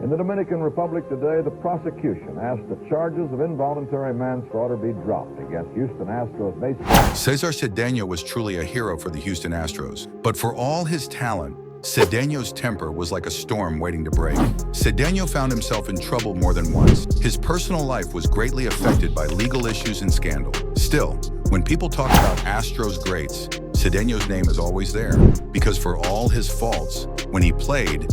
In the Dominican Republic today, the prosecution asked that charges of involuntary manslaughter be dropped against Houston Astros baseball. Cesar Cedeno was truly a hero for the Houston Astros. But for all his talent, Cedeno's temper was like a storm waiting to break. Cedeno found himself in trouble more than once. His personal life was greatly affected by legal issues and scandal. Still, when people talk about Astros greats, Cedeno's name is always there, because for all his faults, when he played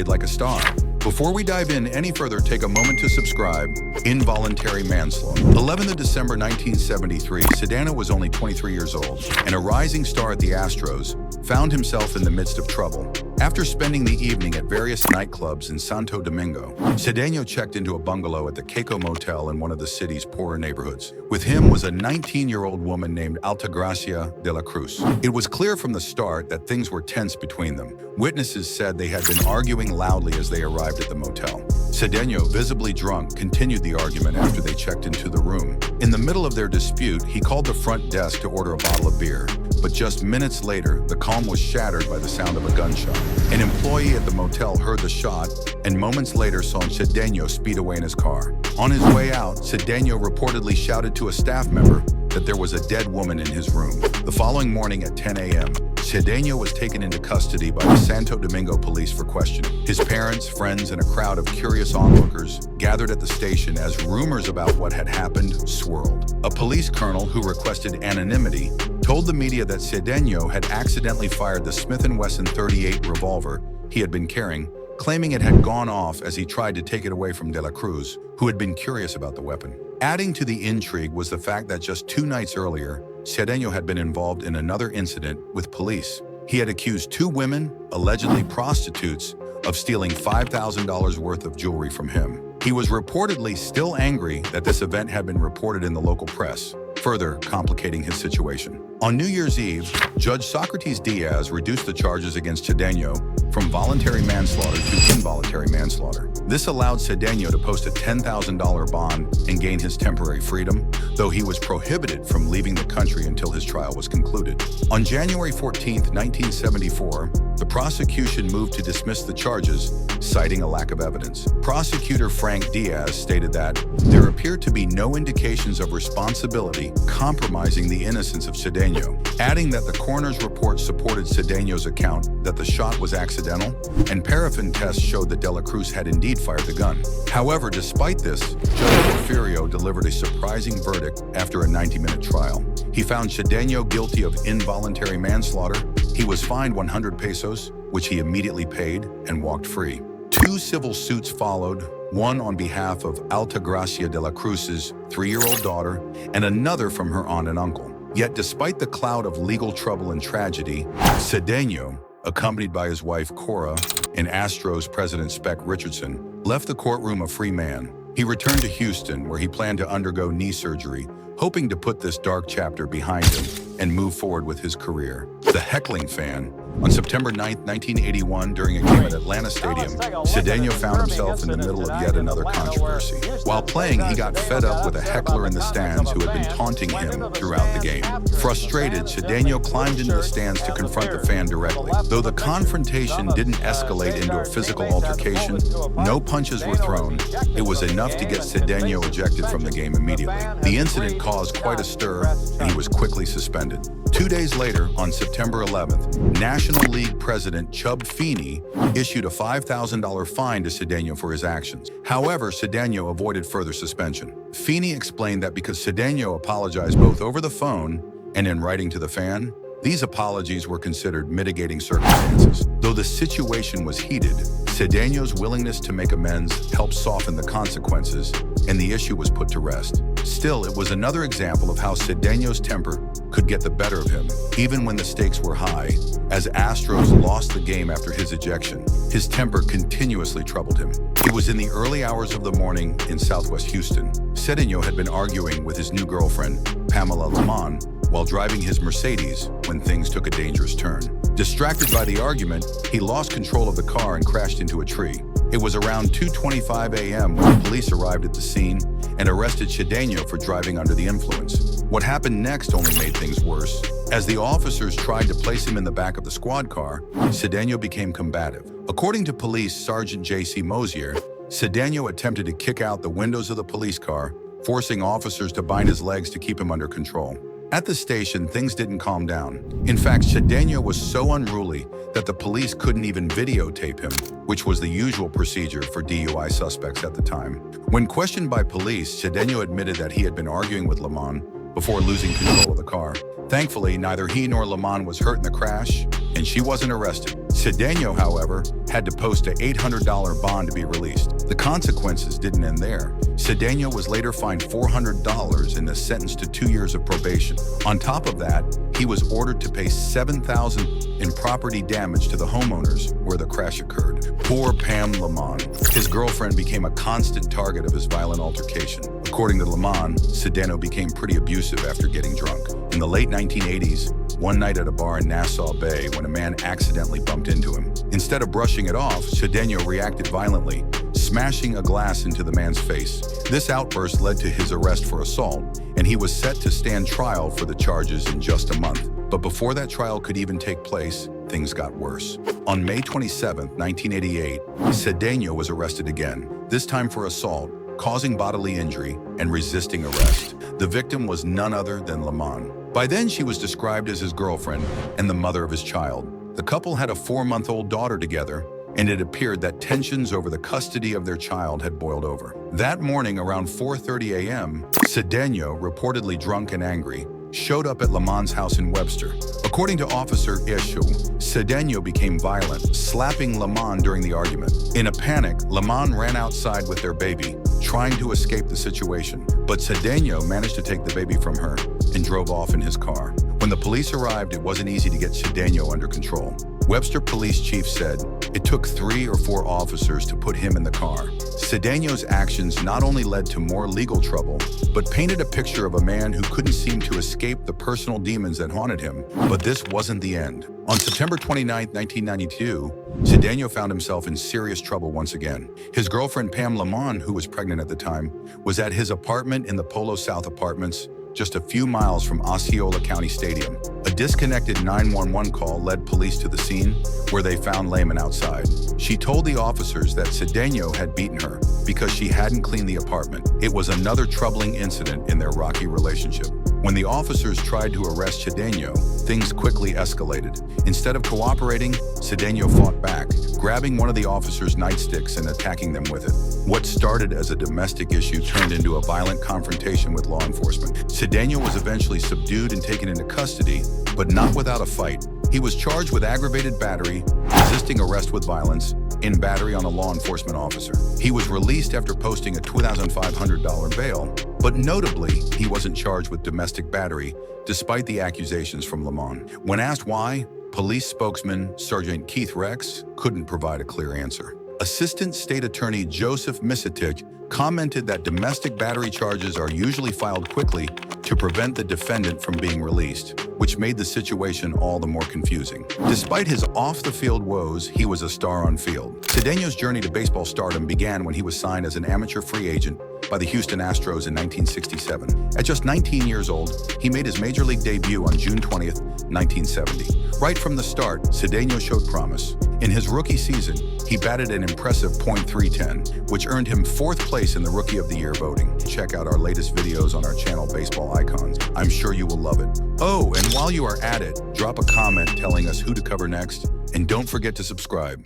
like a star. Before we dive in any further, take a moment to subscribe. Involuntary manslaughter. 11th of December 1973, Cedano was only 23 years old, and a rising star at the Astros found himself in the midst of trouble. After spending the evening at various nightclubs in Santo Domingo, Cedeno checked into a bungalow at the Keiko Motel in one of the city's poorer neighborhoods. With him was a 19-year-old woman named Altagracia de la Cruz. It was clear from the start that things were tense between them. Witnesses said they had been arguing loudly as they arrived at the motel. Cedeno, visibly drunk, continued the argument after they checked into the room. In the middle of their dispute, he called the front desk to order a bottle of beer. But just minutes later, the calm was shattered by the sound of a gunshot. An employee at the motel heard the shot, and moments later saw Cedeno speed away in his car. On his way out, Cedeno reportedly shouted to a staff member that there was a dead woman in his room. The following morning at 10 a.m., Cedeno was taken into custody by the Santo Domingo police for questioning. His parents, friends, and a crowd of curious onlookers gathered at the station as rumors about what had happened swirled. A police colonel who requested anonymity told the media that Cedeno had accidentally fired the Smith & Wesson .38 revolver he had been carrying, claiming it had gone off as he tried to take it away from De La Cruz, who had been curious about the weapon. Adding to the intrigue was the fact that just 2 nights earlier, Cedeno had been involved in another incident with police. He had accused 2 women, allegedly prostitutes, of stealing $5,000 worth of jewelry from him. He was reportedly still angry that this event had been reported in the local press, further complicating his situation. On New Year's Eve, Judge Socrates Diaz reduced the charges against Cedeno from voluntary manslaughter to involuntary manslaughter. This allowed Cedeno to post a $10,000 bond and gain his temporary freedom, though he was prohibited from leaving the country until his trial was concluded. On January 14, 1974, the prosecution moved to dismiss the charges, citing a lack of evidence. Prosecutor Frank Diaz stated that there appeared to be no indications of responsibility compromising the innocence of Cedeno, adding that the coroner's report supported Cedeno's account that the shot was accidental, and paraffin tests showed that De La Cruz had indeed fired the gun. However, despite this, Judge Porfirio delivered a surprising verdict after a 90-minute trial. He found Cedeno guilty of involuntary manslaughter. He was fined 100 pesos, which he immediately paid, and walked free. 2 civil suits followed, one on behalf of Altagracia de la Cruz's 3-year-old daughter, and another from her aunt and uncle. Yet despite the cloud of legal trouble and tragedy, Cedeno, accompanied by his wife Cora and Astros president Spec Richardson, left the courtroom a free man. He returned to Houston, where he planned to undergo knee surgery, hoping to put this dark chapter behind him and move forward with his career. The heckling fan. On September 9, 1981, during a game at Atlanta Stadium, Cedeno found himself in the middle of yet another controversy. While playing, he got fed up with a heckler in the stands who had been taunting him throughout the game. Frustrated, Cedeno climbed into the stands to confront the fan directly. Though the confrontation didn't escalate into a physical altercation, no punches were thrown. It was enough to get Cedeno ejected from the game immediately. The incident caused quite a stir, and he was quickly suspended. 2 days later, on September 11th, National League President Chub Feeney issued a $5,000 fine to Cedeno for his actions. However, Cedeno avoided further suspension. Feeney explained that because Cedeno apologized both over the phone and in writing to the fan, these apologies were considered mitigating circumstances. Though the situation was heated, Cedeno's willingness to make amends helped soften the consequences, and the issue was put to rest. Still, it was another example of how Cedeno's temper could get the better of him, even when the stakes were high. As Astros lost the game after his ejection, his temper continuously troubled him. It was in the early hours of the morning in southwest Houston. Cedeno had been arguing with his new girlfriend, Pamela Lamont, while driving his Mercedes when things took a dangerous turn. Distracted by the argument, he lost control of the car and crashed into a tree. It was around 2:25 a.m. when the police arrived at the scene and arrested Cedeno for driving under the influence. What happened next only made things worse. As the officers tried to place him in the back of the squad car, Cedeno became combative. According to police Sergeant J.C. Mosier, Cedeno attempted to kick out the windows of the police car, forcing officers to bind his legs to keep him under control. At the station, things didn't calm down. In fact, Cedeno was so unruly that the police couldn't even videotape him, which was the usual procedure for DUI suspects at the time. When questioned by police, Cedeno admitted that he had been arguing with Lamont before losing control of the car. Thankfully, neither he nor Lamont was hurt in the crash, and she wasn't arrested. Cedeno, however, had to post an $800 bond to be released. The consequences didn't end there. Cedeno was later fined $400 and is sentenced to 2 years of probation. On top of that, he was ordered to pay $7,000 in property damage to the homeowners where the crash occurred. Poor Pam Lamont. His girlfriend became a constant target of his violent altercation. According to Lamont, Cedeno became pretty abusive after getting drunk. In the late 1980s, one night at a bar in Nassau Bay when a man accidentally bumped into him. Instead of brushing it off, Cedeno reacted violently, smashing a glass into the man's face. This outburst led to his arrest for assault, and he was set to stand trial for the charges in just a month. But before that trial could even take place, things got worse. On May 27, 1988, Cedeno was arrested again, this time for assault, causing bodily injury, and resisting arrest. The victim was none other than Lamont. By then, she was described as his girlfriend and the mother of his child. The couple had a 4-month-old daughter together, and it appeared that tensions over the custody of their child had boiled over. That morning, around 4:30 a.m., Cedeno, reportedly drunk and angry, showed up at Lamont's house in Webster. According to Officer Ishu, Cedeno became violent, slapping Lamont during the argument. In a panic, Lamont ran outside with their baby, trying to escape the situation. But Cedeno managed to take the baby from her and drove off in his car. When the police arrived, it wasn't easy to get Cedeno under control. Webster Police Chief said it took 3 or 4 officers to put him in the car. Cedeno's actions not only led to more legal trouble, but painted a picture of a man who couldn't seem to escape the personal demons that haunted him. But this wasn't the end. On September 29, 1992, Cedeno found himself in serious trouble once again. His girlfriend Pam Lamont, who was pregnant at the time, was at his apartment in the Polo South Apartments, just a few miles from Osceola County Stadium. A disconnected 911 call led police to the scene, where they found Lehman outside. She told the officers that Cedeno had beaten her because she hadn't cleaned the apartment. It was another troubling incident in their rocky relationship. When the officers tried to arrest Cedeno, things quickly escalated. Instead of cooperating, Cedeno fought back, grabbing one of the officers' nightsticks and attacking them with it. What started as a domestic issue turned into a violent confrontation with law enforcement. Cedeno was eventually subdued and taken into custody, but not without a fight. He was charged with aggravated battery, resisting arrest with violence, and battery on a law enforcement officer. He was released after posting a $2,500 bail, but notably, he wasn't charged with domestic battery, despite the accusations from Lamont. When asked why, police spokesman Sergeant Keith Rex couldn't provide a clear answer. Assistant State Attorney Joseph Misitich commented that domestic battery charges are usually filed quickly to prevent the defendant from being released, which made the situation all the more confusing. Despite his off-the-field woes, he was a star on field. Cedeno's journey to baseball stardom began when he was signed as an amateur free agent by the Houston Astros in 1967. At just 19 years old, he made his major league debut on June 20th, 1970. Right from the start, Cedeno showed promise. In his rookie season, he batted an impressive .310, which earned him 4th place in the Rookie of the Year voting. Check out our latest videos on our channel, Baseball Icons. I'm sure you will love it. Oh, and while you are at it, drop a comment telling us who to cover next, and don't forget to subscribe.